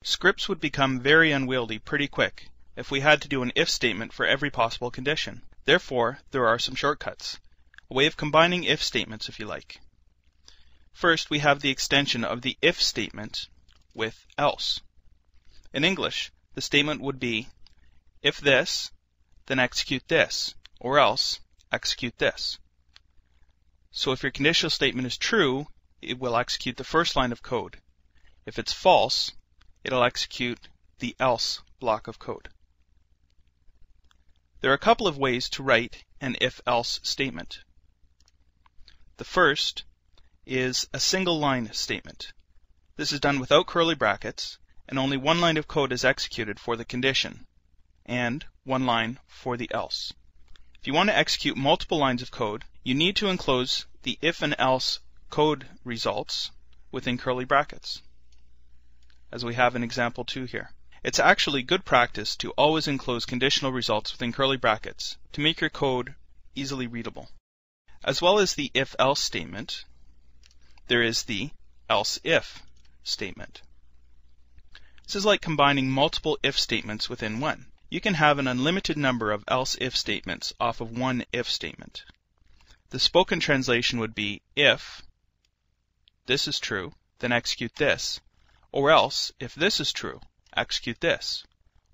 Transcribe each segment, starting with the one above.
Scripts would become very unwieldy pretty quick if we had to do an if statement for every possible condition. Therefore, there are some shortcuts, a way of combining if statements if you like. First, we have the extension of the if statement with else. In English, the statement would be, if this, then execute this, or else execute this. So if your conditional statement is true, it will execute the first line of code. If it's false, it'll execute the else block of code. There are a couple of ways to write an if-else statement. The first is a single line statement. This is done without curly brackets, and only one line of code is executed for the condition, and one line for the else. If you want to execute multiple lines of code, you need to enclose the if and else code results within curly brackets, as we have in example 2 here. It's actually good practice to always enclose conditional results within curly brackets to make your code easily readable. As well as the if-else statement, there is the else-if statement. This is like combining multiple if statements within one. You can have an unlimited number of else-if statements off of one if statement. The spoken translation would be, if this is true, then execute this, or else, if this is true, execute this,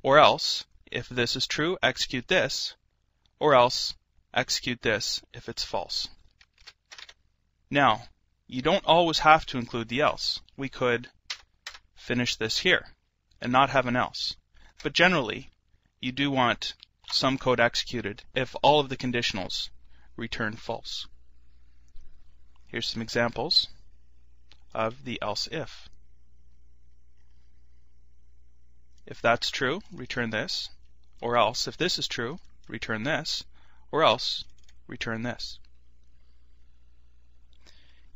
or else, if this is true, execute this, or else, execute this if it's false. Now, you don't always have to include the else. We could finish this here and not have an else. But generally, you do want some code executed if all of the conditionals return false. Here's some examples of the else if. If that's true, return this, or else, if this is true, return this, or else, return this.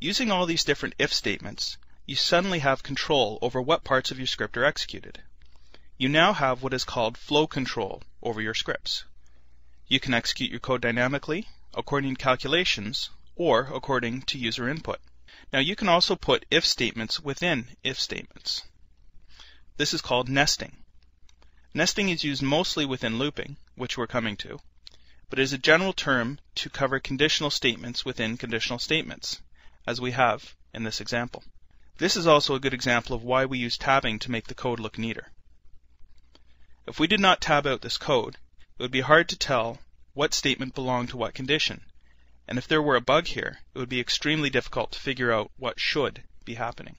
Using all these different if statements, you suddenly have control over what parts of your script are executed. You now have what is called flow control over your scripts. You can execute your code dynamically, according to calculations, or according to user input. Now you can also put if statements within if statements. This is called nesting. Nesting is used mostly within looping, which we're coming to, but is a general term to cover conditional statements within conditional statements, as we have in this example. This is also a good example of why we use tabbing to make the code look neater. If we did not tab out this code, it would be hard to tell what statement belonged to what condition, and if there were a bug here, it would be extremely difficult to figure out what should be happening.